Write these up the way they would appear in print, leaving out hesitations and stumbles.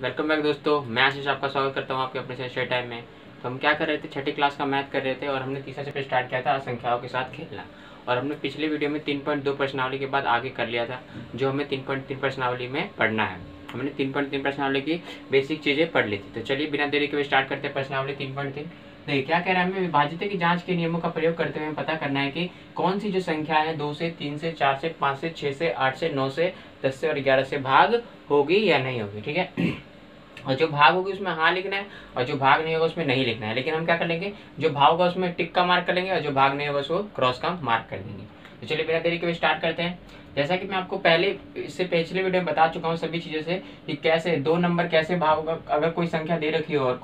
Welcome back दोस्तों, मैं आशीष आपका स्वागत करता हूं आपके अपने सेशन टाइम में। तो हम क्या कर रहे थे, छठी क्लास का मैथ कर रहे थे और हमने तीसरा चैप्टर स्टार्ट किया था संख्याओं के साथ खेलना। और हमने पिछले वीडियो में 3.2 प्रश्नावली के बाद आगे कर लिया था, जो हमें 3.3 प्रश्नावली में पढ़ना है। हमने 3.3 प्रश्नावली की बेसिक चीज़ें पढ़ ली थी। तो चलिए बिना देरी के स्टार्ट करते हैं प्रश्नावली 3.3। देखिए क्या कह रहा है, हमें विभाजित के जांच के नियमों का प्रयोग करते हुए पता करना है कि कौन सी जो संख्या है 2 से 3 से 4 से 5 से 6 से 8 से 9 से 10 से और 11 से भाग होगी या नहीं होगी। ठीक है, और जो भाग होगी उसमें हाँ लिखना है और जो भाग नहीं होगा उसमें नहीं लिखना है। लेकिन हम क्या कर लेंगे, जो भाग होगा उसमें टिक का मार्क कर लेंगे और जो भाग नहीं होगा उसको क्रॉस का मार्क कर देंगे। तो चलिए बिना देरी के स्टार्ट करते हैं। जैसा कि मैं आपको पहले इससे पिछले वीडियो में बता चुका हूँ सभी चीज़ों से कि कैसे दो नंबर कैसे भाग होगा। अगर कोई संख्या दे रखी हो और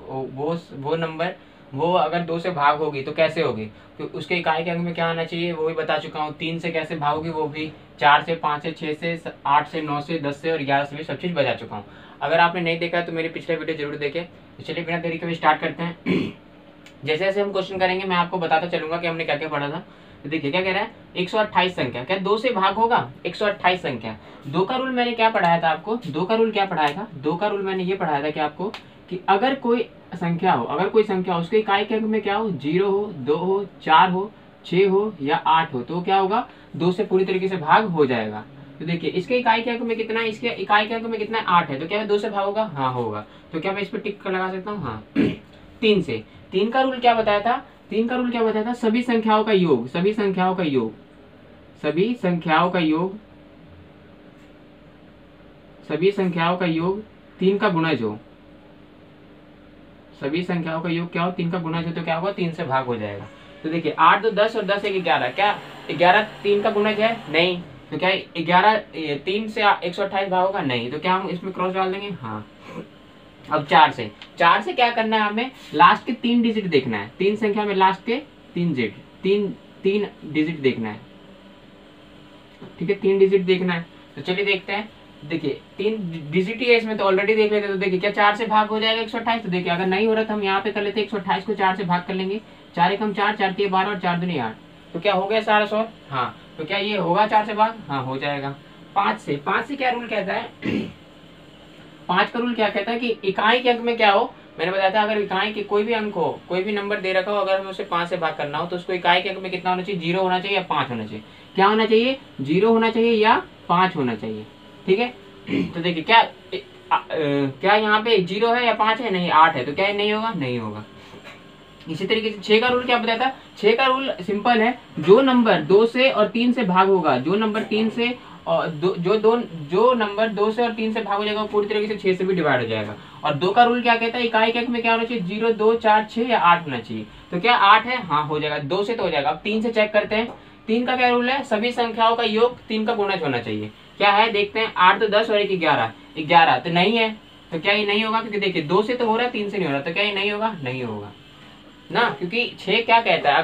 वो नंबर वो अगर 2 से भाग होगी तो कैसे होगी, तो उसके इकाई के अंक में क्या आना चाहिए वो भी बता चुका हूँ। 3 से कैसे भाग होगी वो भी, 4 से 5 से 6 से 8 से 9 से 10 से और 11 से भी सब चीज़ बता चुका हूँ। अगर आपने नहीं देखा है तो मेरे पिछले वीडियो जरूर देखें। तो चलिए बिना देरी के स्टार्ट करते हैं। जैसे जैसे हम क्वेश्चन करेंगे मैं आपको बताता चलूंगा कि हमने क्या क्या पढ़ा था। तो देखिए क्या कह रहा है, 128 संख्या क्या 2 से भाग होगा। 128 संख्या, 2 का रूल मैंने क्या पढ़ाया था आपको, 2 का रूल क्या पढ़ाया था, 2 का रूल मैंने ये पढ़ाया था कि आपको कि अगर कोई संख्या हो, उसके इकाई के अंक में क्या हो, 0 हो, 2 हो, 4 हो, 6 हो या 8 हो, तो क्या होगा 2 से पूरी तरीके से भाग हो जाएगा। तो देखिए इसके इकाई के अंक में कितना है, इसके इकाई के अंक में कितना है 8 है, तो क्या 2 से भाग होगा, हाँ होगा। तो क्या मैं इस पर टिक लगा सकता हूँ, हाँ। 3 से, 3 का रूल क्या बताया था, 3 का रूल क्या बताया था, सभी संख्याओं का योग, सभी संख्याओं का योग, सभी संख्याओं का योग, सभी संख्याओं का योग 3 का गुणज हो, सभी संख्याओं का योग क्या हो 3 का गुणज हो, तो क्या होगा 3 से भाग हो जाएगा। तो देखिए 8 2 10 और 10 1 11, क्या 11 3 का गुणज है, नहीं। तो क्या 11 3 से 128 भाग होगा, नहीं। तो क्या हम इसमें क्रॉस डाल देंगे, हाँ। अब 4 से क्या करना है, हमें लास्ट के 3 डिजिट देखना है। 3 संख्या में लास्ट के 3 डिजिट देखना है। ठीक है, 3 डिजिट देखना है। तो चलिए देखते हैं। देखिए 3 डिजिट ही है इसमें, तो ऑलरेडी देख लेते हैं। तो देखिए क्या 4 से भाग हो जाएगा 128। तो देखिए अगर नहीं हो रहा तो हम यहाँ पे कर लेते हैं 128 को 4 से भाग कर लेंगे। 4 एकम 4, 4 3 12 और 4 दूनी 8। तो क्या हो गया सारा 100, हाँ। तो क्या ये होगा 4 से भाग, हाँ हो जाएगा। 5 से क्या रूल कहता है, 5 का रूल क्या कहता है कि इकाई के अंक में क्या हो, मैंने बताया था अगर इकाई के कोई भी अंक हो, कोई भी नंबर दे रखा हो, अगर हमें उसे 5 से भाग करना हो तो उसको इकाई के अंक में कितना होना चाहिए, 0 होना चाहिए या 5 होना चाहिए। क्या होना चाहिए, 0 होना चाहिए या 5 होना चाहिए। ठीक है, तो देखिए क्या यहाँ पे 0 है या 5 है, नहीं 8 है, तो क्या नहीं होगा, नहीं होगा। इसी तरीके से 6 का रूल क्या बताया था, 6 का रूल सिंपल है, जो नंबर 2 से और 3 से भाग होगा, जो नंबर 3 से और जो नंबर 2 से और 3 से भाग हो जाएगा वो पूरी तरीके से 6 से भी डिवाइड हो जाएगा। और 2 का रूल क्या कहता है, इकाई के अंक में क्या होना चाहिए, 0 2 4 6 या 8 होना चाहिए। तो क्या 8 है, हाँ हो जाएगा। 2 से तो हो जाएगा। अब 3 से चेक करते हैं। 3 का क्या रूल है, सभी संख्याओं का योग 3 का गुणज होना चाहिए। क्या है देखते हैं, 8 तो 10 और 1 11, 11 तो नहीं है। तो क्या ये नहीं होगा, क्योंकि देखिए 2 से तो हो रहा है 3 से नहीं हो रहा, तो क्या ये नहीं होगा, नहीं होगा ना। क्योंकि 6 क्या कहता है,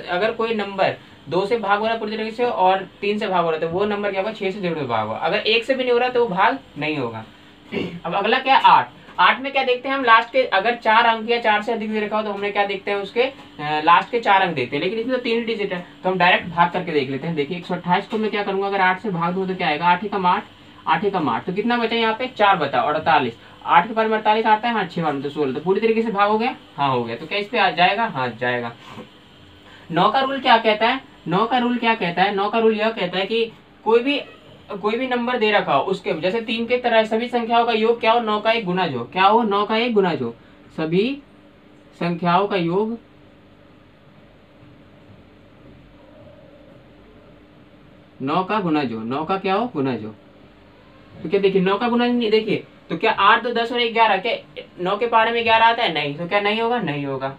अगर कोई नंबर 2 से भाग हो रहा है पूरी तरीके से और 3 से भाग हो रहा है तो वो नंबर क्या होगा, 6 से जरूर भाग होगा। अगर 1 से भी नहीं हो रहा तो वो भाग नहीं होगा। अब अगला क्या है, 8 में क्या देखते हैं हम, लास्ट के अगर 4 अंक या 4 से अधिक दे रखा हो तो हमने क्या देखते हैं, उसके लास्ट के 4 अंक देखते हैं। लेकिन इसमें तो 3 डिजिट है तो हम डायरेक्ट भाग करके देख लेते हैं। देखिए 128 को मैं क्या करूंगा, अगर 8 से भाग दूं तो क्या आएगा, 8 एकम 8, 8 एकम 8, तो कितना बचा यहाँ पे 4 बचा, 48। 8 के बार में 48 आता है, हाँ 6 बार में तो 16, तो पूरी तरीके से भाग हो गया, हाँ हो गया। तो क्या इस पे आ जाएगा, हाँ जाएगा। 9 का रूल क्या कहता है, 9 का रूल क्या कहता है, 9 का रूल यह कहता है कि कोई भी नंबर दे रखा हो उसके जैसे 3 के तरह सभी संख्याओं का योग क्या हो, 9 का एक गुणज हो, क्या हो 9 का एक गुणज हो, सभी संख्याओं का योग 9 का गुणज हो, 9 का क्या हो, गुणज हो। तो क्या देखिए 9 का गुणज नहीं, देखिए तो क्या 8 2 10 और 11, क्या 9 के पारे में 11 आता है, नहीं। तो क्या नहीं होगा, नहीं होगा।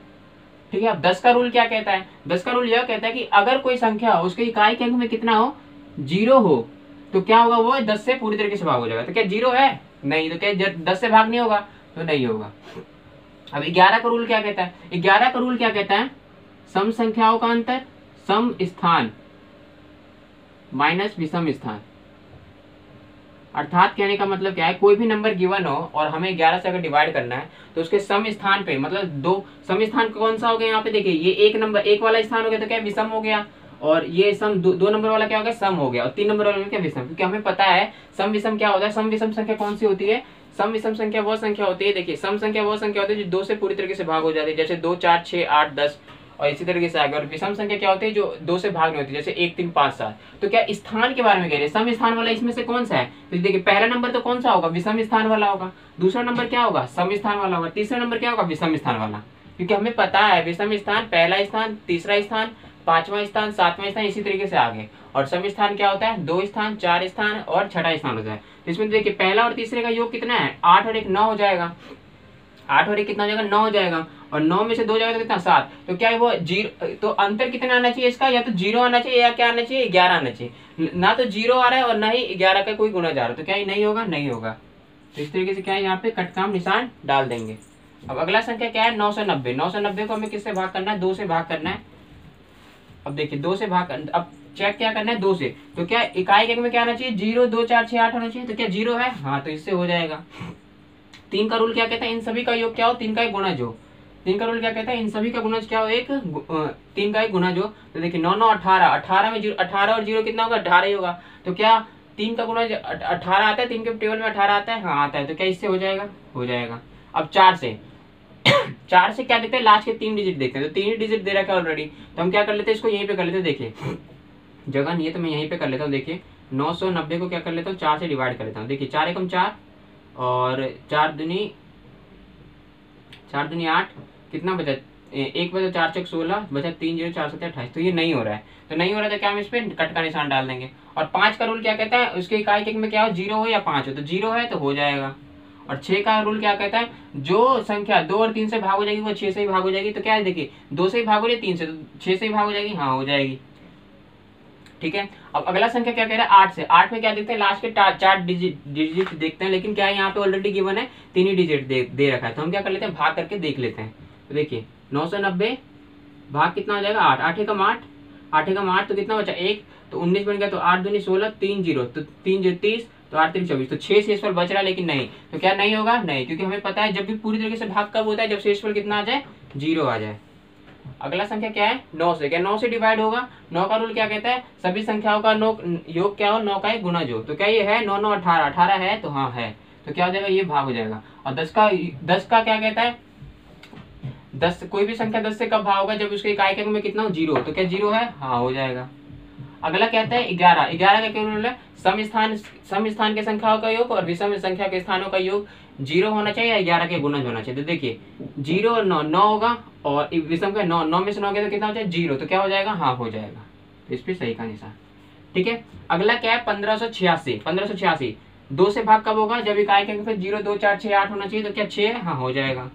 ठीक है, अब 10 का रूल क्या कहता है, 10 का रूल यह कहता है कि अगर कोई संख्या हो उसके इकाई के अंक में कितना हो, 0 हो, तो क्या होगा, वो 10 से पूरी तरीके से भाग हो जाएगा। तो क्या 0 है, नहीं। तो क्या 10 से भाग नहीं होगा, तो नहीं होगा। अब 11 का रूल क्या कहता है, 11 का रूल क्या कहता है, सम संख्याओं का अंतर सम स्थान माइनस विषम स्थान। अर्थात कहने का मतलब क्या है, कोई भी नंबर गिवन हो और हमें 11 से अगर डिवाइड करना है तो उसके सम स्थान पे, मतलब 2 सम स्थान कौन सा हो गया यहाँ पे, देखिए ये एक नंबर एक वाला स्थान हो गया तो क्या विषम हो गया, और ये सम दो नंबर वाला क्या हो गया, सम हो गया, और 3 नंबर वाला क्या, विषम। क्योंकि हमें पता है सम विषम क्या होता है। सम विषम संख्या कौन सी होती है, सम विषम संख्या वो संख्या होती है, देखिए सम संख्या वो संख्या होती है जो 2 से पूरी तरीके से भाग हो जाती है, जैसे 2 4 6 8 10 और इसी तरीके से आगे। और विषम संख्या क्या होती है जो 2 से भाग नहीं होती, जैसे 1 3 5 7। तो क्या स्थान के बारे में कह रहे हैं, सम स्थान वाला इसमें से कौन सा है, तो देखिए पहला नंबर तो कौन सा होगा, विषम स्थान वाला होगा, दूसरा नंबर क्या होगा, सम स्थान वाला होगा, तीसरा नंबर क्या होगा, विषम स्थान वाला। क्योंकि हमें पता है विषम स्थान पहला स्थान, तीसरा स्थान, 5वां स्थान, 7वां स्थान, इसी तरीके से आगे। और सम स्थान क्या होता है, 2 स्थान, 4 स्थान और 6ठा स्थान होता है। इसमें देखिए पहला और तीसरे का योग कितना है, 8 और 1 9 हो जाएगा, 8 और 1 कितना हो जाएगा, 9 हो जाएगा, और 9 में से 2 जाएगा तो कितना, 7। तो क्या है वो जीरो, तो अंतर कितना आना चाहिए इसका, या तो 0 आना चाहिए या क्या आना चाहिए, 11 आना चाहिए। ना तो 0 आ रहा है और ना ही 11 का कोई गुना जा रहा है, तो क्या ये नहीं होगा, नहीं होगा। तो इस तरीके से क्या है, यहाँ पे कटकाम निशान डाल देंगे। अब अगला संख्या क्या है, 990। 990 को हमें किससे भाग करना है, 2 से भाग करना है। अब देखिए 2 से भाग, अब चेक क्या करना है, 2 से, तो क्या इकाई एक में क्या आना चाहिए, 0 2 4 6 8 होना चाहिए, तो क्या 0 है, हाँ तो इससे हो जाएगा। 3 का रूल क्या कहता है, इन सभी का योग क्या हो, 3 का एक गुणा जो। 3 का रूल क्या कहता है, इन सभी का गुणज क्या हो, 3 का एक गुणा जो। तो देखिए 9 9 18, 18 में 0, 18 और 0 कितना होगा, 18 ही होगा। तो क्या 3 का गुणज 18 आता है, 3 के टेबल में 18 आता है, हाँ आता है, तो क्या इससे हो जाएगा, हो जाएगा। अब 4 से 4 से क्या देखते हैं, लास्ट के 3 डिजिट देखते हैं, तो 3 डिजिट दे रखा है ऑलरेडी, तो हम क्या कर लेते हैं, इसको यहीं पे कर लेते हैं। देखिए जगह नहीं है तो मैं यहीं पे कर लेता हूँ। देखिए 990 को क्या कर लेता हूँ, 4 से डिवाइड कर लेता हूँ। देखिए 4 एकम 4 और 4 दूनी 8, कितना बचा, 1 बचा, 4 चौक 16 बचा, 3 0 4 7 28। तो ये नहीं हो रहा है, तो नहीं हो रहा है तो क्या हम इस पे कट का निशान डाल देंगे। और 5 का रूल क्या कहता है, उसके इकाई एक में क्या हो, 0 हो या 5 हो, तो 0 है तो हो जाएगा। और 6 का रूल क्या कहता है, जो संख्या 2 और 3 से भाग हो जाएगी वो 6 से ही भाग हो जाएगी। तो क्या है, देखिए 2 से ही भाग हो रही है, 3 से, तो 6 से ही भाग हो जाएगी, हाँ हो जाएगी। ठीक है, अब अगला संख्या क्या कह रहा है, 8 से। 8 में क्या देखते हैं, लास्ट के 4 डिजिट देखते हैं, लेकिन क्या है यहाँ पे ऑलरेडी गिवन है 3 ही डिजिट दे रखा है, तो हम क्या कर लेते हैं, भाग करके देख लेते हैं। तो देखिए 990 भाग कितना हो जाएगा, 8, 8 एकम 8, 8 एकम 8, तो कितना बचा 1, तो 19 बन गया, तो 8 दूनी 16, 3 0, तो 3 0 30, तो 8 3 24, तो 6 शेषफल बच रहा है, लेकिन नहीं, तो क्या नहीं होगा, नहीं, क्योंकि हमें पता है जब भी पूरी तरीके से भाग कब होता है, जब शेषफल कितना आ जाए, 0 आ जाए। अगला संख्या क्या है, 9 से। क्या 9 से डिवाइड होगा, 9 का रूल क्या कहता है, सभी संख्याओं का योग क्या हो, 9 का एक गुना जो। तो क्या ये है 9 9 18, 18 है, तो हाँ है, तो क्या हो जाएगा, ये भाग हो जाएगा। और 10 का क्या कहता है, 10 कोई भी संख्या 10 से कब भाग होगा, जब उसके इकाई के में कितना हो, 0, तो क्या 0 है, हाँ हो जाएगा। अगला कहता है 11। 11 का क्या रूल है, सम स्थान के संख्याओं का योग और विषम संख्या के स्थानों का योग 0 होना चाहिए या 11 के गुणज होना चाहिए। तो देखिए 0 और 9 9 होगा, और विषम का 9 9 में से 9 गया तो कितना हो जाएगा, 0, तो क्या हो जाएगा, हाँ हो जाएगा। तो इस पे सही का निशान। ठीक है, अगला क्या है, 1586। 1586 2 से भाग कब होगा, जब इकाई के अंक पे 0 2 4 6 8 होना चाहिए, तो क्या 6 है, हाँ हो जाएगा।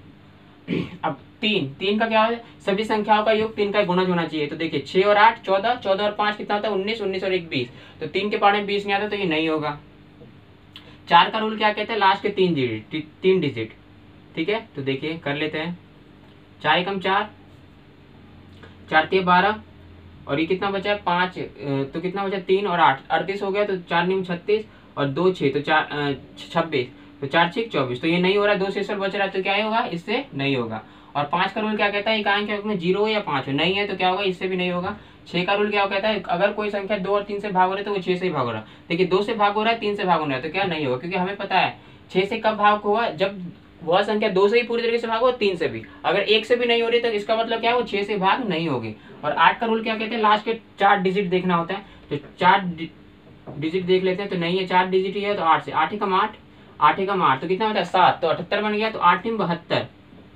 अब 3 का क्या है, सभी संख्याओं का योग 3 का गुणज होना चाहिए। तो देखिए 6 और 8 14, 14 और 5 कितना होता है, 19, 19 और 1 20, तो 3 के पार में 20 नहीं आता, तो ये नहीं होगा। 4 का रूल क्या कहता है, लास्ट के 3 डिजिट। ठीक है, तो देखिए कर लेते हैं। 4 एकम 4, 4 3 12, और ये कितना बचा है 5, तो कितना बचा 3 और 8 38 हो गया, तो 4 9 36 और 2 6, तो 4 26, तो 4 6 24, तो ये नहीं हो रहा है, 2 शेषफल बच रहा है, तो क्या होगा, इससे नहीं होगा। और 5 का रूल क्या कहता है, इकाई के अंक में 0 या 5 हो, नहीं है, तो क्या होगा, इससे भी नहीं होगा। 6 का रूल क्या कहता है, अगर कोई संख्या 2 और 3 से भाग हो रहा है तो वो 6 से ही भाग हो रहा है। देखिए 2 से भाग हो रहा है, 3 से भाग हो रहा है, तो क्या नहीं होगा, क्योंकि हमें पता है 6 से कब भाग होगा, जब वह संख्या 2 से ही पूरी तरीके से भाग हो, 3 से भी। अगर 1 से भी नहीं हो रही तो इसका मतलब क्या है, वो 6 से भाग नहीं होगी। और 8 का रूल क्या कहते हैं, लास्ट के 4 डिजिट देखना होता है, तो 4 डिजिट देख लेते हैं, तो नहीं है 4 डिजिट ही है, तो 8 से। 8 एकम 8, 8 एकम 8, तो कितना बचा 7, तो 78 बन गया, तो 8 3 72,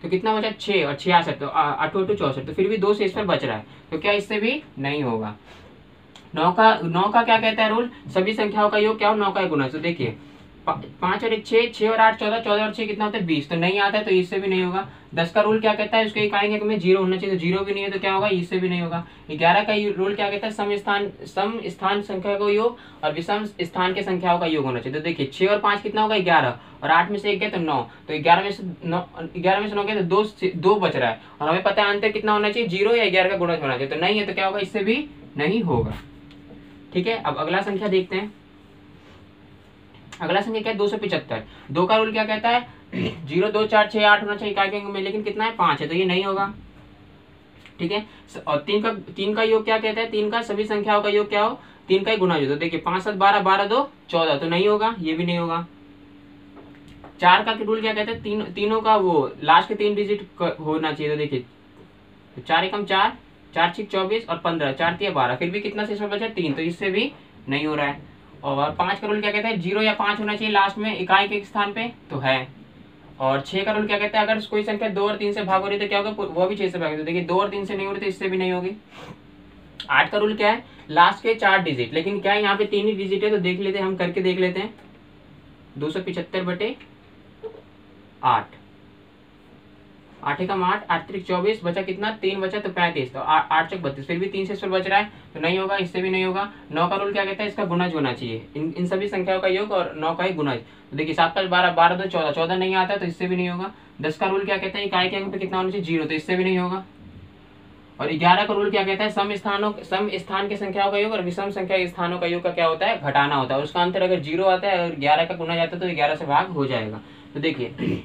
तो कितना बचा 6 और 66, तो 8 8 64, तो फिर भी 2 शेष पर बच रहा है, तो क्या इससे भी नहीं होगा। 9 का क्या कहता है रूल, सभी संख्याओं का योग क्या हो, 9 का गुना। तो देखिए 5 और 1 6, 6 और 8 14, 14 और 6 कितना होता है 20, तो नहीं आता है, तो इससे भी नहीं होगा। 10 का रूल क्या कहता है, उसके इकाई अंक में 0 होना चाहिए, तो 0 भी नहीं है, तो क्या होगा, इससे भी नहीं होगा। 11 का रूल क्या कहता है, सम स्थान संख्या का योग और विषम स्थान के संख्याओं का योग होना चाहिए। तो देखिए 6 और 5 कितना होगा 11, और 8 में से 1 गया तो 9, तो 11 में से 9 गया तो 2 बच रहा है, और हमें पता है अंतर कितना होना चाहिए, 0 या 11 का गुणज होना चाहिए, तो नहीं है, तो क्या होगा, इससे भी नहीं होगा। ठीक है, अब अगला संख्या देखते हैं। अगला संख्या क्या है, 275। 2 का रूल क्या कहता है, 0 2 4 6 8 होना चाहिए इकाई के अंक में, लेकिन कितना है 5 है, तो ये नहीं होगा। ठीक है। और तीन का योग क्या कहता है, तीन का सभी संख्याओं का योग क्या हो, तीन का ही गुना जो। तो देखिए 5 7 12, 12 2 14, तो नहीं होगा, ये भी नहीं होगा। 4 का रूल क्या कहता है, तीनों का वो लास्ट के 3 डिजिट होना चाहिए। तो देखिए 4 एकम 4, 4 6 24 और 15, 4 3 12, फिर भी कितना शेष बचा 3, तो इससे भी नहीं हो रहा है। और 5 का रूल क्या कहता है, 0 या 5 होना चाहिए लास्ट में इकाई के स्थान पे, तो है। और 6 का रूल क्या कहता है, अगर कोई संख्या 2 और 3 से भाग हो रही है तो क्या होगा, वो भी 6 से भाग होगी। तो देखिए 2 और 3 से नहीं हो रही तो इससे भी नहीं होगी। 8 का रूल क्या है, लास्ट के 4 डिजिट, लेकिन क्या है यहाँ पे 3 ही डिजिट है, तो देख लेते हैं, हम करके देख लेते हैं। 275/8, 8 एकम 8, 8 त्रिक 24, बचा कितना 3 बचा तो 35, तो 8 चौक 32, फिर भी 3 से बच रहा है, तो नहीं होगा, इससे भी नहीं होगा। 9 का रूल क्या कहता है, इसका गुणज होना चाहिए, इन सभी संख्याओं का योग और 9 का ही गुणज। तो देखिए 7 5 12, 12 2 14, 14 नहीं आता, तो इससे भी नहीं होगा। 10 का रूल क्या कहता है, इकाई के अंक पे कितना होना चाहिए 0, तो इससे भी नहीं होगा। और 11 का रूल क्या कहता है, सम स्थान की संख्याओं का योग और विषम संख्या के स्थानों का योग का क्या होता है, घटाना होता है। उसका अंतर अगर 0 आता है और 11 का गुणा जाता है तो 11 से भाग हो जाएगा। तो देखिए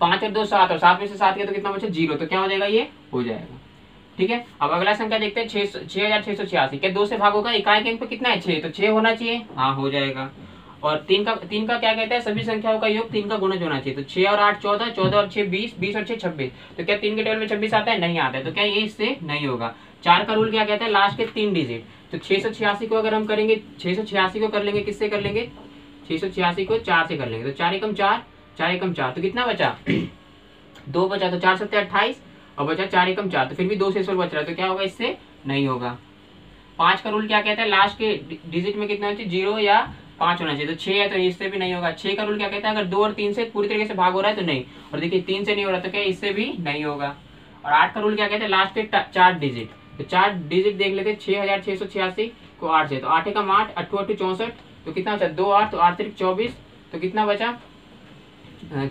5 और 2 7, और 7 में से 7 किया तो कितना बचा 0, तो क्या हो जाएगा, ये हो जाएगा। ठीक है, अब अगला संख्या देखते हैं 6686। क्या 2 से भाग होगा, इकाई के अंक पे कितना है 6, तो 6 होना चाहिए, हाँ हो जाएगा। और 3 का क्या कहता है, सभी संख्याओं का योग 3 का गुणज होना चाहिए। तो 6 और 8 14, 14 और 6 20, 20 और 6 26, तो क्या 3 के टेबल में 26 आता है, नहीं आता है, तो क्या ये इससे नहीं होगा। 4 का रूल क्या कहता है, लास्ट के 3 डिजिट, तो 686 को अगर हम करेंगे, 686 को कर लेंगे, किससे कर लेंगे, 686 को 4 से कर लेंगे, तो 4 एकम 4, 4 एकम 4, तो कितना बचा 2 बचा, तो 4 7 28, और बचा 4 एकम 4, तो फिर भी 2 शेष बच रहा है, तो क्या होगा, इससे नहीं होगा। 5 का रूल क्या कहता है, लास्ट के डिजिट में कितना होना चाहिए, 0 या 5 होना चाहिए, तो 6 है, तो इससे भी नहीं होगा। 6 का रूल क्या कहता है, अगर 2 और 3 से पूरी तरीके से भाग हो रहा है तो नहीं, और देखिए 3 से नहीं हो रहा, तो क्या इससे भी नहीं होगा। और 8 का रूल क्या कहता है, लास्ट के 4 डिजिट, तो 4 डिजिट देख लेते हैं, 6686 को 8 से, तो 8 एकम 8, 8 8 64, तो कितना बचा 2 8, तो 8 3 24, तो कितना बचा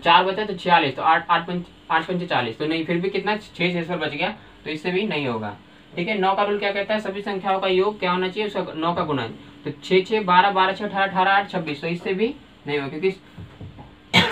4 बचा, तो 46, तो 8 8 5 40, तो नहीं, फिर भी कितना 6 शेष बच गया, तो इससे भी नहीं होगा। ठीक है, 9 का रूल क्या कहता है, सभी संख्याओं का योग क्या होना चाहिए, उसका 9 का गुणज, तो 6 6 12 12 6 18 18 8 26, तो इससे भी नहीं होगा, क्योंकि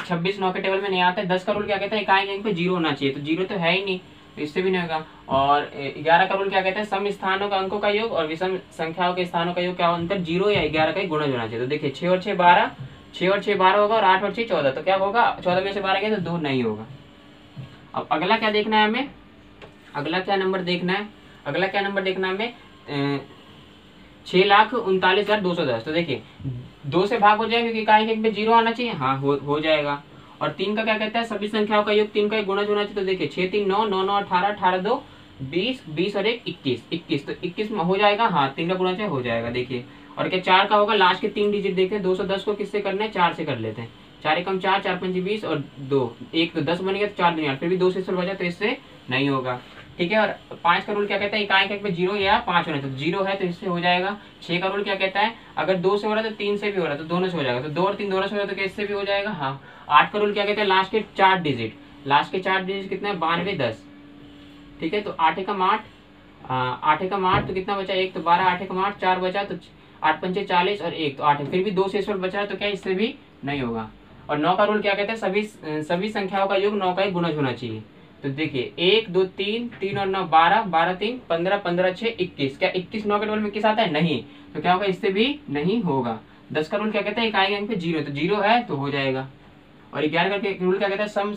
26 9 के टेबल में नहीं आता है। 10 का रूल क्या कहता है, इकाई के अंक पे 0 होना चाहिए, तो 0 तो है ही नहीं, तो इससे भी नहीं होगा। और 11 का रूल क्या कहता है, सम स्थानों का अंकों का योग और विषम संख्याओं के स्थानों का योग क्या अंतर 0 या 11 का ही गुणज होना चाहिए। तो देखिए 6 और 6 12, 6 और 6 12 होगा, और 8 और 6 14, तो क्या होगा 14 में से 12 गया तो 2 नहीं होगा। अब अगला क्या देखना है हमें, अगला क्या नंबर देखना है, अगला क्या नंबर देखना है हमें, 6,39,210। तो देखिए 2 से भाग हो जाएगा, क्योंकि इकाई के अंक पे 0 आना चाहिए, हाँ हो जाएगा। और 3 का क्या कहता है, सभी संख्याओं का योग 3 का ही गुणज होना चाहिए। तो देखिए 6 3 9 9 9 18 18 2 20 20 और 1 21 21, तो 21 में हो जाएगा, हाँ 3 का गुणज हो जाएगा। देखिए और क्या 4 का होगा, लास्ट के 3 डिजिट देखते हैं, 210 को किससे करना है, 4 से कर लेते हैं। 4 एकम 4, 4 5 20 और 2 1, तो 10 बन गया, तो 4 नहीं, फिर भी 2 से बचा, तो इससे नहीं होगा। ठीक है, और 5 का रूल क्या कहता है, इकाई के अंक पे 0 या 5 होना चाहिए, तो 0 है तो इससे हो जाएगा। 6 का रूल क्या कहता है, अगर 2 से हो रहा है तो 3 से भी हो रहा है, तो दोनों से हो जाएगा, तो 2 और 3 दोनों से हो रहा है, तो इससे भी हो जाएगा, हाँ। 8 का रूल क्या कहता है, लास्ट के 4 डिजिट, लास्ट के 4 डिजिट कितना है 92 10। ठीक है, तो 8 एकम 8, 8 एकम 8, तो कितना बचा 1, तो 12, 8 एकम 8 4 बचा, तो 8 पंचे 40 और 1, तो 8, फिर भी 2 शेष बचा है, तो क्या इससे भी नहीं होगा। और 9 का रूल क्या कहता है, सभी संख्याओं का योग 9 का ही गुणज होना चाहिए। तो देखिए 1 2 3 3 और 9 12, 12 3 15, 15 6 21, क्या 21 9 के टेबल में किस आता है, नहीं, तो क्या होगा, इससे भी नहीं होगा। 10 का रूल क्या कहता है, इकाई के अंक पे 0, तो 0 है तो हो जाएगा। और 11 का रूल क्या कहता है, सम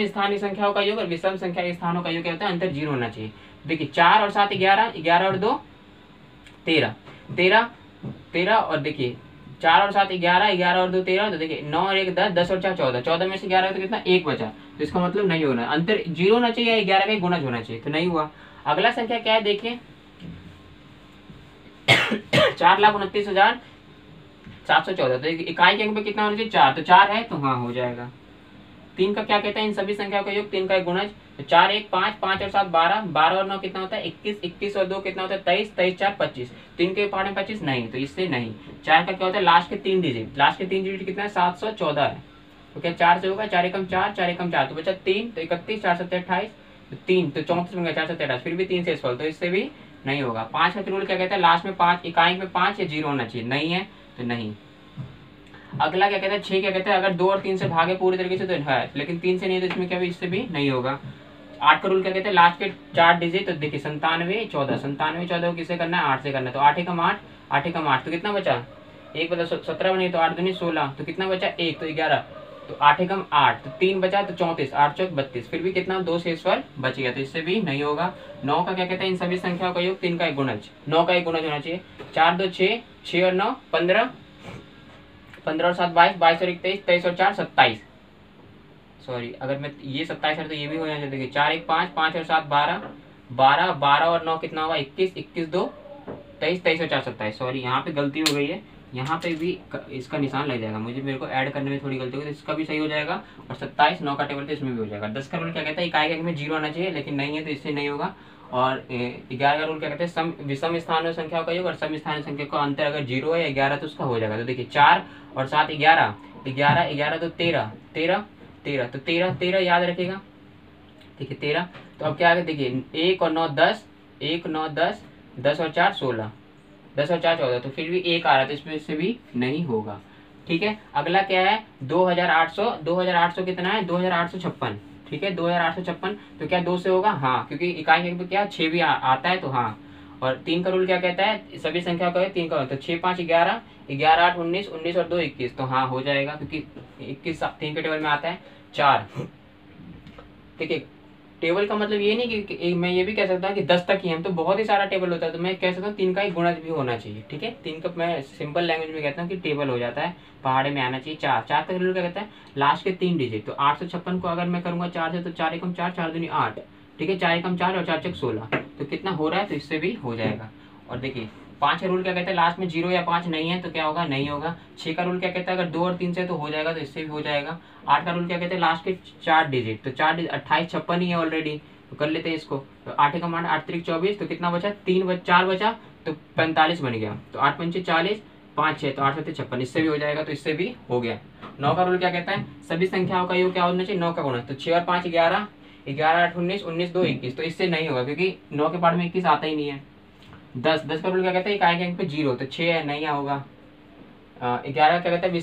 स्थानीय संख्याओं का योग और विषम संख्या के स्थानों का योग क्या होता है, अंतर 0 होना चाहिए। देखिए 4 और 7 11, 11 और 2 13, 13 13, और देखिए 4 और 7 11, 11 और 2 13, तो देखिए 9 और 1 10, 10 और 4 14, 14 में से 11 तो कितना 1 बचा, तो इसका मतलब नहीं होना, अंतर 0 होना चाहिए या 11 का ही गुणज होना चाहिए, तो नहीं हुआ। अगला संख्या क्या है देखिए 4,29,714, तो इकाई के अंक पे कितना होना चाहिए 4, तो 4 है तो हाँ हो जाएगा। 3 का क्या कहता है, इन सभी संख्याओं का योग 3 का गुणज, तो 4 1 5, 5 और 7 12, 12 और 9 कितना होता है 21, 21 और 2 कितना होता है 23, 23 4 25, 3 के पाठ में 25 नहीं, तो इससे नहीं। 4 का क्या होता है, लास्ट के 3 डिजिट, लास्ट के 3 डिजिट कितना है 714 है, तो क्या 4 से होगा, 4 एकम 4, 4 एकम 4, तो बचा 3, तो 31, 4 7 28, तो 3, तो 34 बन गया, 4 7 28, फिर भी 3 से फल, तो इससे भी नहीं होगा। 5 का रूल क्या कहता है, लास्ट में 5, इकाई में 5 या 0 होना चाहिए, नहीं है तो नहीं। अगला क्या कहता है 6 क्या कहता है, अगर 2 और 3 से भागे पूरी तरीके से तो है, लेकिन 3 से नहीं है, तो इसमें क्या भी, इससे भी नहीं होगा। 8 का रूल क्या कहते हैं, लास्ट के 4 डिजिट। तो देखिए 97 14, 97 14 को किससे करना है, 8 से करना है। तो 8 एकम 8, 8 एकम 8, तो कितना बचा, 1 बचा 17 बनी, तो 8 दूनी 16, तो कितना बचा 1, तो 11, तो 8 एकम 8, तो 3 बचा तो 34, 8 चौक 32, फिर भी कितना 2 शेषफल बच गया, तो इससे भी नहीं होगा। 9 का क्या कहते हैं, इन सभी संख्याओं का योग, 3 का एक गुणज, 9 का एक गुणज होना चाहिए। 4 2 6, 6 और 9 15, 15 और 7 22, 22 और 1 23, 23 और 4 27, सॉरी अगर मैं ये 27 है तो ये भी हो जाना चाहिए। देखिए 4 1 5, 5 और 7 12, 12 12 और 9 कितना होगा 21, 21 2 23, 23 और 4 27, सॉरी यहाँ पे गलती हो गई है, यहाँ पे भी इसका निशान लग जाएगा, मेरे को ऐड करने में थोड़ी गलती होगी, तो इसका भी सही हो जाएगा। और 27 9 का टेबल तो इसमें भी हो जाएगा। 10 का रूल क्या कहता है, इकाई के अंक में 0 आना चाहिए, लेकिन नहीं है तो इससे नहीं होगा। और 11 का रूल क्या कहते हैं, विषम स्थानों संख्याओं का योग, और सम स्थानीय संख्या का अंतर अगर 0 है 11 तो उसका हो जाएगा। तो देखिए 4 और 7 11, 11 11 तो 13, 13 13, तो 13 13 याद रखेगा, देखिए 13। तो अब क्या आगे देखिए 1 और 9 10, 1 9 10, 10 और 4 16, 10 और 4 14, तो फिर भी 1 आ रहा है, तो इसमें से भी नहीं होगा। ठीक है, अगला क्या है 2800, 2800 कितना है 2856, ठीक है 2856, तो क्या 2 से होगा, हाँ क्योंकि इकाई के क्या 6 भी आता है, तो हाँ। और 3 का रूल क्या कहता है, सभी संख्या का 3 का, तो 6 5 11, 11 8 19, 19 और 2 21, तो हाँ हो जाएगा, क्योंकि 21 3 के टेबल में आता है 4। देखिए टेबल का मतलब ये नहीं कि मैं ये भी कह सकता हूँ कि 10 तक ही है, तो बहुत ही सारा टेबल होता है, तो मैं कह सकता हूँ 3 का एक गुणज भी होना चाहिए। ठीक है, 3 का मैं सिंपल लैंग्वेज में कहता हूँ कि टेबल हो जाता है, पहाड़े में आना चाहिए। 4 4 तक रूल क्या कहता है, लास्ट के 3 डिजिट। तो 856 को अगर मैं करूँगा 4 से, तो 4 एकम 4, 4 दूनी 8, ठीक है 4 एकम 4 और 4 चौक 16, तो कितना हो रहा है, तो इससे भी हो जाएगा। और देखिए 5 का रूल क्या कहता है, लास्ट में 0 या 5 नहीं है तो क्या होगा, नहीं होगा। 6 का रूल क्या कहता है, अगर 2 और 3 से तो हो जाएगा, तो इससे भी हो जाएगा। 8 का रूल क्या कहते हैं, लास्ट के 4 डिजिट, तो 4 डिजिट 28 56 ही है ऑलरेडी, तो कर लेते हैं इसको। तो 8 एकम 8, 8 3 24, तो कितना बचा 4 बचा, तो 45 बन गया। तो 8 पंचे 40, 5 6, तो 8 7 56, इससे भी हो जाएगा, तो इससे भी हो गया। 9 का रूल क्या कहता है, सभी संख्याओं का योग क्या होना चाहिए, 9 का गुणा। तो 6 और 5 11, 11 8 19, 19 2 21, तो इससे नहीं होगा, क्योंकि 9 के पार्ट में 21 आता ही नहीं है। 10 का रूल क्या कहता है, इकाई के अंक पे 0, तो 6 है, नहीं होगा। 11 क्या कहता है,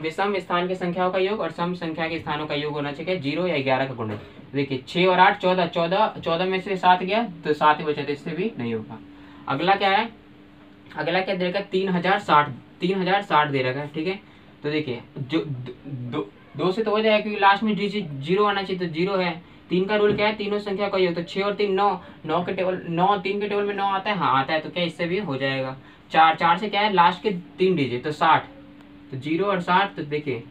विषम स्थान की संख्याओं का योग और सम संख्या के स्थानों का योग होना चाहिए 0 या 11 का गुणज। देखिए 6 और 8 14, 14 में से 7 गया तो 7 ही बचा, तो इससे भी नहीं होगा। अगला क्या है, अगला क्या दे रखा है, 3060 दे रखा है। ठीक है, तो देखिए जो 2 से तो हो जाएगा, क्योंकि लास्ट में 0 आना चाहिए, तो 0 है। 3 का रूल क्या है, तीनों संख्या का योग, तो 6 और 3 9, 9 के टेबल 9, 3 के टेबल में 9 आता है, हाँ आता है, तो क्या इससे भी हो जाएगा। 4 से क्या है, लास्ट के 3 डिजिट, तो 60, तो 0 और 60, तो देखिए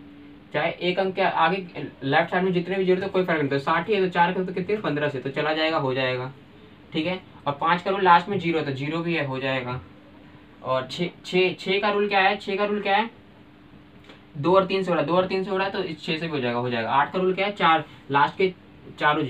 चाहे एक अंक के आगे लेफ्ट साइड में जितने भी 0 तो कोई फर्क नहीं, तो 60 ही है, तो 4 का तो कितने 15 से, तो चला जाएगा, हो जाएगा। ठीक है, और 5 का रूल लास्ट में 0, तो 0 भी है, हो जाएगा। और 6 का रूल क्या है, 6 का रूल क्या है, 2 और 3 से हो रहा है, 2 और 3 से हो रहा है, तो 6 से भी हो जाएगा। 8 का रूल क्या है, 4 लास्ट के चारों,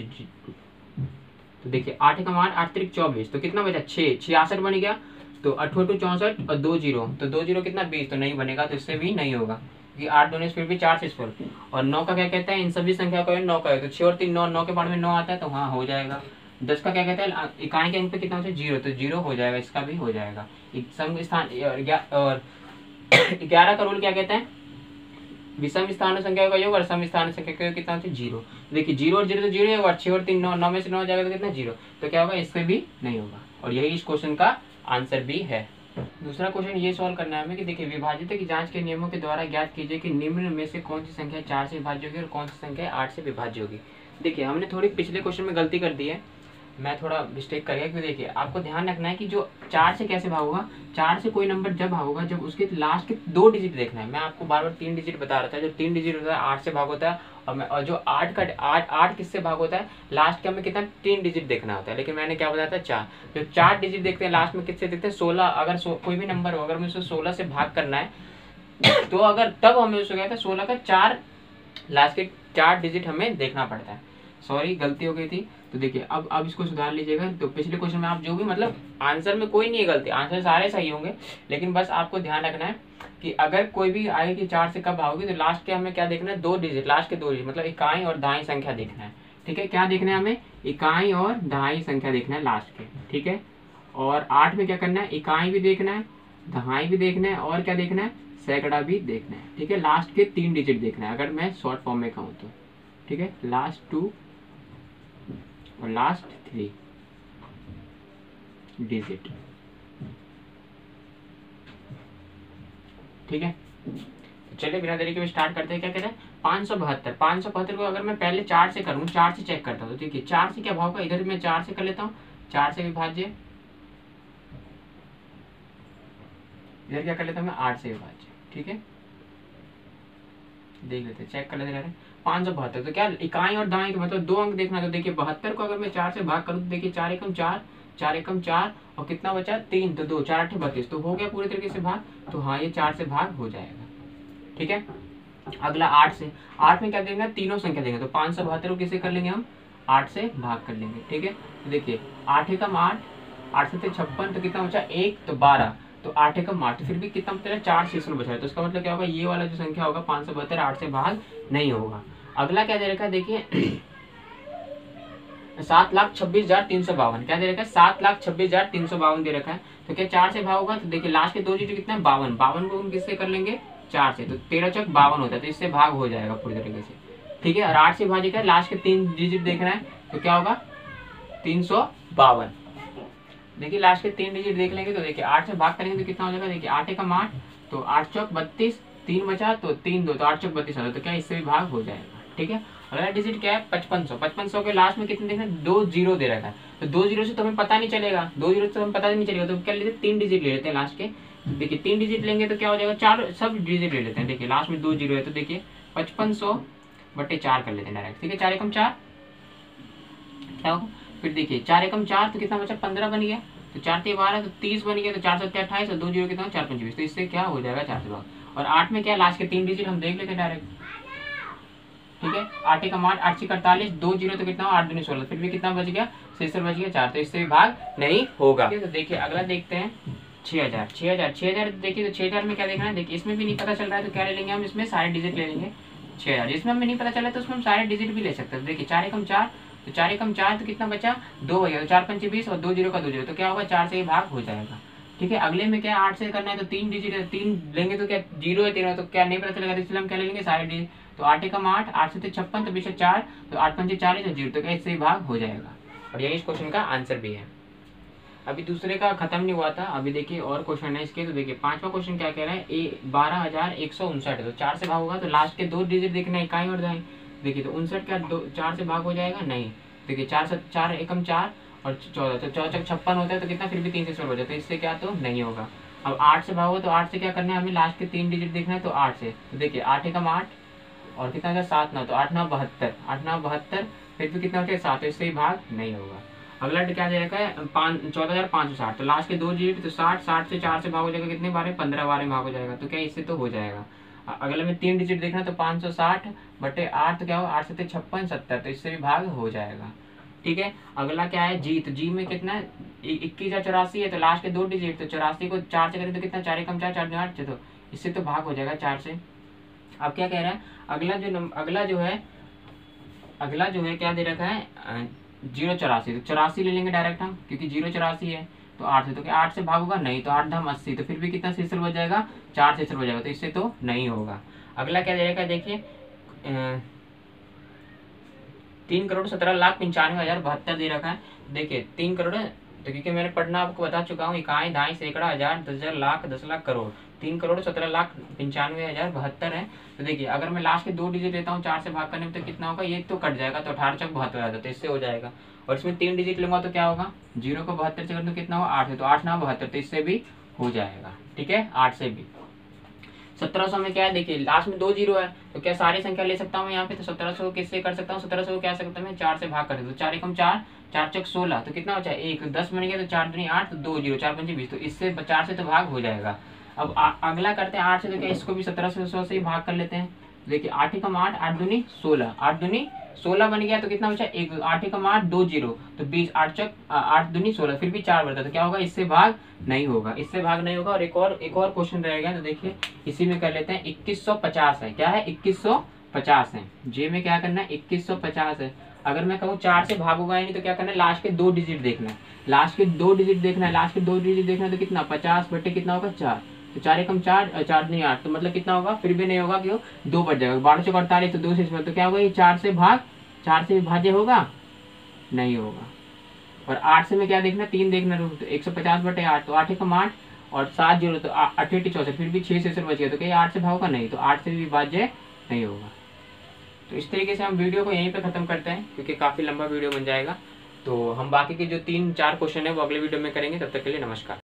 तो देखिए 8 एकम 8, 8 3 24, तो कितना बचा 6, 66 बन गया। तो 8 2 64 और 2 0, तो 2 0 कितना 20, तो नहीं बनेगा, तो इससे भी नहीं होगा, क्योंकि 8 2 फिर भी 4 से स्फल। और 9 का क्या कहता है, इन सभी संख्या का 9 का है, तो 6 और 3 9, 9 के पार्ट में 9 आता है, तो हाँ हो जाएगा। 10 का क्या कहता है, इकाई के अंक पे कितना होता है 0, तो 0 हो जाएगा, इसका भी हो जाएगा। सम स्थान और 11 का रूल क्या कहता है, विषम स्थान संख्या का योग और सम स्थान संख्या का योग कितना होता है 0। देखिए 0 और 0 तो 0 होगा, 6 और 3 9, 9 में से 9 हो जाएगा, तो कितना 0, तो क्या होगा, इससे भी नहीं होगा। और यही इस क्वेश्चन का आंसर भी है। दूसरा क्वेश्चन ये सॉल्व करना है हमें कि देखिए विभाजित की जांच के नियमों के द्वारा ज्ञात कीजिए कि निम्न में से कौन सी संख्या 4 से विभाज्य होगी और कौन सी संख्या 8 से विभाज्य होगी। देखिए हमने थोड़ी पिछले क्वेश्चन में गलती कर दी है, मैं थोड़ा मिस्टेक कर गया, क्योंकि देखिए आपको ध्यान रखना है कि जो 4 से कैसे भाग होगा, 4 से कोई नंबर जब भाग होगा जब उसके लास्ट के 2 डिजिट देखना है। मैं आपको बार बार 3 डिजिट बता रहा था, जो 3 डिजिट होता है 8 से भाग होता है, और जो 8 किससे भाग होता है, लास्ट के हमें कितना 3 डिजिट देखना होता है, लेकिन मैंने क्या बताया था 4। जो 4 डिजिट देखते हैं लास्ट में किससे देखते हैं 16, अगर कोई भी नंबर हो अगर हमें उसे 16 से भाग करना है तो अगर तब हमें उसको कहते हैं 16 का 4 लास्ट के 4 डिजिट हमें देखना पड़ता है। सॉरी गलती हो गई थी, तो देखिए अब इसको सुधार लीजिएगा। तो पिछले क्वेश्चन में आप जो भी मतलब आंसर में कोई नहीं है गलती, आंसर सारे सही होंगे, लेकिन बस आपको ध्यान रखना है कि अगर कोई भी आए कि 4 से कब आओगे, तो लास्ट के हमें क्या देखना है 2 डिजिट, लास्ट के 2 डिजिट मतलब इकाई और दहाई संख्या देखना है। ठीक है, क्या देखना है हमें, इकाई और दहाई संख्या देखना है लास्ट के। ठीक है, और 8 में क्या करना है, इकाई भी देखना है, दहाई भी देखना है, और क्या देखना है, सैकड़ा भी देखना है। ठीक है, लास्ट के 3 डिजिट देखना है, अगर मैं शॉर्ट फॉर्म में कहूँ तो। ठीक है, लास्ट 2 और लास्ट 3 डिजिट। ठीक है, चलिए बिना देरी के स्टार्ट करते हैं। क्या कह रहे हैं 572। 572 को अगर मैं पहले 4 से करूँ, 4 से चेक करता हूँ, तो देखिए 4 से क्या भाव का, इधर मैं 4 से कर लेता हूँ, 4 से विभाज्य, इधर क्या कर लेता हूँ मैं 8 से विभाज्य। ठीक है, देख लेते हैं, चेक कर लेते हैं। 572 तो क्या इकाई और दाएं तो मतलब 2 अंक देखना। तो देखिए 72 को अगर मैं 4 से भाग करूँ तो देखिए 4 एकम 4, 4 एकम 4 और कितना बचा 3, तो 2, 4 8 32, तो हो गया पूरे तरीके से भाग। तो हाँ, ये 4 से भाग हो जाएगा। ठीक है, अगला 8 से। 8 में क्या देंगे, तीनों संख्या देंगे। तो 572 को किसे कर लेंगे हम, 8 से भाग कर लेंगे। ठीक है, तो देखिए 8 एकम 8, 8 से 56, तो कितना बचा 1, तो 12, तो 8 एकम 8, तो फिर भी कितना बचा 4 शेष में बचा है। तो इसका मतलब क्या होगा, ये वाला जो संख्या होगा 572 8 से भाग नहीं होगा। अगला क्या दे रखा है देखिए 7,26,352। क्या दे रखा है 7,26,352 दे रखा है। तो क्या 4 से भाग होगा, तो देखिए लास्ट के 2 डिजिट कितना है 52, 52 को हम किससे कर लेंगे 4 से, तो 13 चौक 52 होता है, तो इससे भाग हो जाएगा पूरी तरीके से। ठीक है, और 8 से भाज्य का लास्ट के 3 डिजिट देखना है, तो क्या होगा 352। देखिए लास्ट के 3 डिजिट देख लेंगे, तो देखिए 8 से भाग करेंगे तो कितना हो जाएगा, देखिए 8 एकम 8, तो 8 चौक 32, 3 बचा तो 3 2, तो 8 चौक 32 होता, तो क्या इससे भी भाग हो जाएगा। ठीक है, अगला डिजिट क्या है 5500। 5500 के लास्ट में कितने देखना है, 2 जीरो दे रखा है, तो 2 जीरो से तो हमें पता नहीं चलेगा, 2 जीरो से तो हमें पता नहीं चलेगा, तो क्या लेते हैं 3 डिजिट ले लेते हैं लास्ट के। देखिए 3 डिजिट लेंगे तो क्या हो जाएगा, 4 सब डिजिट ले लेते हैं। देखिए लास्ट में 2 जीरो है, तो देखिए 5500/4 कर लेते हैं डायरेक्ट। ठीक है, 4 एकम 4 क्या होगा, फिर देखिए 4 एकम 4, तो कितना बचा 15 बन गया, तो 4 3 12, तो 30 बन गया, तो 4 7 28 और 2 जीरो कितना 4 25, तो इससे क्या हो जाएगा 4 से भाग। और 8 में क्या लास्ट के 3 डिजिट हम देख लेते हैं डायरेक्ट। ठीक है, 8 एकम 8, 8 48, 2 जीरो, तो कितना 8 दूनी 16, फिर भी कितना बच गया शेषर बच गया 4, तो इससे भी भाग नहीं होगा। तो देखिए अगला देखते हैं 6000। 6000 देखिए, तो 6000 में क्या देखना है, देखिए इसमें भी नहीं पता चल रहा है, तो क्या ले लेंगे हम, इसमें सारे डिजिट ले लेंगे 6000। जिसमें हमें नहीं पता चला तो उसमें हम सारे डिजिट भी ले सकते हैं। देखिए 4 एकम 4, तो 4 एकम 4, तो कितना बचा 2 भैया, तो 4 5 20 और 2 जीरो का 2 जीरो, तो क्या होगा 4 से ही भाग हो जाएगा। ठीक है, अगले में क्या 8 से करना है, तो 3 डिजिट है, 3 लेंगे तो क्या 0 है 13, तो क्या नहीं पता चलेगा, इसलिए हम क्या ले लेंगे सारे डिजिट। तो 8 एकम 8, 8 से 56, तो पीछे 4, तो 8 5 40 और 0, तो क्या इससे ही भाग हो जाएगा। और यही इस क्वेश्चन का आंसर भी है। अभी दूसरे का खत्म नहीं हुआ था, अभी देखिए और क्वेश्चन है इसके। तो देखिए 5वां क्वेश्चन क्या कह रहा है, 12,159 है, तो 4 से भाग होगा, तो लास्ट के 2 डिजिट देखना है इकाई और दाएं। देखिए तो 59 क्या 4 से भाग हो जाएगा, नहीं। देखिए 4 एकम 4 और 14, तो 4 चौक 56 होता है, तो कितना फिर भी 3 से सोल्व हो जाता है, तो इससे क्या तो नहीं होगा। अब 8 से भाग होगा, तो 8 से क्या करना है हमें, लास्ट के 3 डिजिट देखना है, तो 8 से। तो देखिए 8 एकम 8 और कितना था 7 9, तो 8 9 72, 8 9 72, फिर भी कितना होता है 7, तो इससे ही भाग नहीं होगा। अगला क्या दे रखा है 14,560, तो लास्ट के 2 डिजिट, तो 60, 60 से 4 से भाग हो जाएगा, कितने बार 15 बार में भाग हो जाएगा, तो क्या इससे तो हो जाएगा। अगले में 3 डिजिट देखना, तो 560/8, तो क्या होगा 8 7 56 70, तो इससे भी भाग हो जाएगा। ठीक है, अगला क्या है जी, तो जी में कितना है 21,84 है, तो लास्ट के 2 डिजिट, तो 84 को 4 से करें तो कितना 4 एकम 4, 4 8, तो इससे तो भाग हो जाएगा 4 से। अब क्या कह रहा है अगला जो है क्या दे रखा है 084, तो 84 ले लेंगे डायरेक्ट हम, क्योंकि 084 है, तो 8 से, तो क्या 8 से भाग होगा नहीं, तो 8 धाम 80, तो फिर भी कितना शेषर बच जाएगा 4 शेषर बच जाएगा, तो इससे तो नहीं होगा। अगला क्या दे रखा है देखिए 3,17,95,72 दे रखा है। देखिए 3 करोड़, तो क्योंकि मैंने पढ़ना आपको बता चुका हूँ, इकाई दाई सैकड़ा हजार 10,000 लाख 10 लाख करोड़, 3,17,95,72 है। तो देखिए अगर मैं लास्ट के 2 डिजिट लेता हूँ 4 से भाग करने में, तो कितना होगा, ये तो कट जाएगा, तो 18 चौक 72 आता है, तो इससे हो जाएगा। और इसमें 3 डिजिट लूंगा तो क्या होगा, 0 को 72 से कर तो कितना होगा 8 है, तो 8 9 72, तो इससे भी हो जाएगा। ठीक है, 8 से भी। 1700 में क्या है देखिए लास्ट में 2 जीरो है, तो क्या सारी संख्या ले सकता हूँ यहाँ पे, तो 1700 किससे कर सकता हूँ, 1700 को क्या सकता हूँ 4 से भाग कर सकता हूँ, 4 एकम 4, 4 चौक 16, तो कितना बचा 1, 10 बन गया, तो 4 दूनी 8, तो 2 जीरो 4 5 20, तो इससे 4 से तो भाग हो जाएगा। अब अगला करते हैं 8 से, तो क्या इसको भी 1700 से ही भाग कर लेते हैं। देखिए 8 एकम 8, 8 दूनी 16, 8 दूनी 16 बन गया, तो कितना बचा 1, 8 एकम 8 2 जीरो, तो 20, 8 चौक 8 दूनी 16, फिर भी 4 बढ़ता, तो क्या होगा इससे भाग नहीं होगा, इससे भाग नहीं होगा। और एक और क्वेश्चन रहेगा, तो देखिए इसी में कर लेते हैं 2150 है, क्या है 2150 है, जे में क्या करना है 2150 है। अगर मैं कहूँ 4 से भागूंगा ही नहीं, तो क्या करना है लास्ट के 2 डिजिट देखना है, लास्ट के 2 डिजिट देखना है, लास्ट के 2 डिजिट देखना है, तो कितना 50 बटे कितना होगा 4, तो 4 एकम 4, 4 दूनी 8, तो मतलब कितना होगा, फिर भी नहीं होगा, क्यों 2 बच जाएगा, 12 चौक 48, तो 2 से, तो क्या होगा ये 4 से भाज्य होगा, नहीं होगा। और 8 से मैं क्या देखना, 3 देखना, तो 150/8 तो 8 एकम 8 और 7 जीरो तो 8 64, फिर भी 6 से बच गया, तो क्या 8 से भाग होगा? नहीं, तो 8 से भी विभाज्य नहीं होगा। तो इस तरीके से हम वीडियो को यहीं पे ख़त्म करते हैं, क्योंकि काफ़ी लंबा वीडियो बन जाएगा। तो हम बाकी के जो 3-4 क्वेश्चन है वो अगले वीडियो में करेंगे। तब तक के लिए नमस्कार।